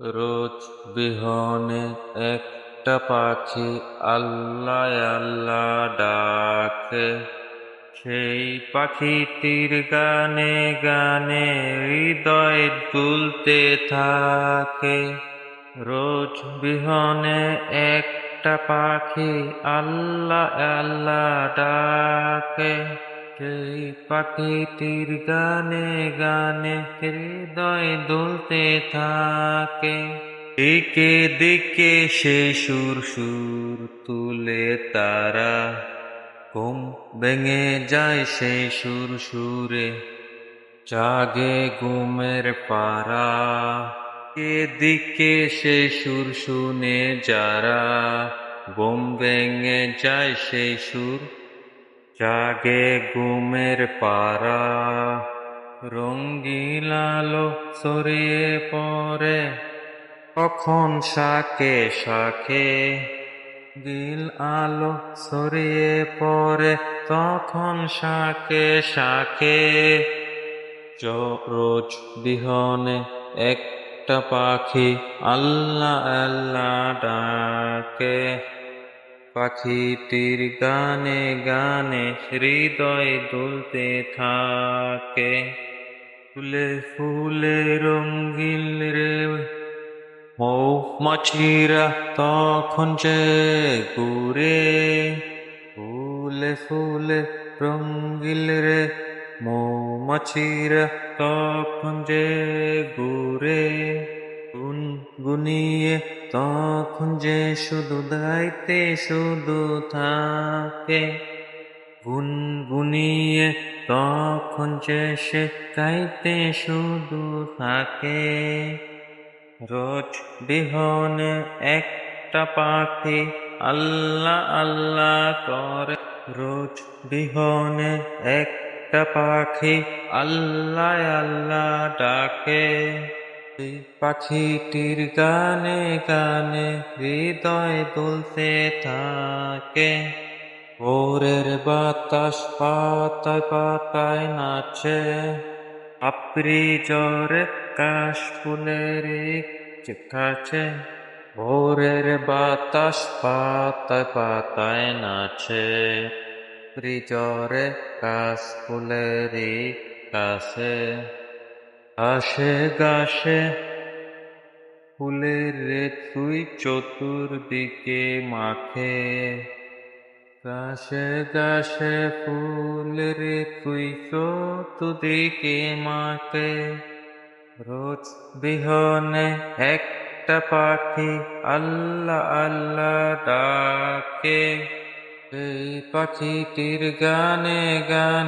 রোজ বিহনে একটা পাখি আল্লাহ আল্লাহ ডাকে। সেই পাখিটির গানে গানে হৃদয় দুলতে থাকে। রোজ বিহনে একটা পাখি আল্লাহ আল্লাহ ডাকে। সেই পাখিটির গানে গানে হৃদয় দুলতে থাকে। দিকে দিকে সে সুর সুর তুলে তারা, ঘুম ভেঙে যায় সেই সুর সুরে, জাগে ঘুমের পারা। এদিকে সে সুর শুনে যারা, ঘুম ভেঙে যায় সেই সুর, জাগে ঘুমের পারা। রঙিন আলো ছড়িয়ে পড়ে তখন শাখে শাখে, গিল আলো ছড়িয়ে পড়ে তখন শাখে শাখে। রোজ বিহনে একটা পাখি আল্লাহ আল্লাহ ডাকে। পাখিটির গানে গানে হৃদয় দুলতে থাকে। ফুলে ফুলে রঙিন রে মৌমাছিরা তখন যে ঘুরে। ফুলে ফুলে রঙিন রে মৌমাছিরা তখন যে ঘুরে। গুনগুনিয়ে তখন যে শুধু গাইতে শুধু থাকে। গুনগুনিয়ে তখন যে সে গাইতে শুধু থাকে। রোজ বিহনে একটা পাখি আল্লাহ আল্লাহ করে। রোজ বিহনে একটা পাখি আল্লাহ আল্লাহ ডাকে। এই পাখিটির গানে গানে হৃদয় দুলতে থাকে। ভোরের বাতাস পাতায় পাতায় নাচে, আপরি জ্বরে কাশ ফুলের কাছে। ভোরের বাতাস পাতায় পাতায় নাচে, আপরি জ্বরে কাশ ফুলের কাছে। ঘাসে ঘাসে ফুলের তুই চতুর্দিকে মাখে। ঘাসে ঘাসে ফুলের তুই চতুর্দিকে মাখে। রোজ বিহনে একটা পাখি আল্লাহ আল্লাহ ডাকে। এই পাখিটির গানে গানে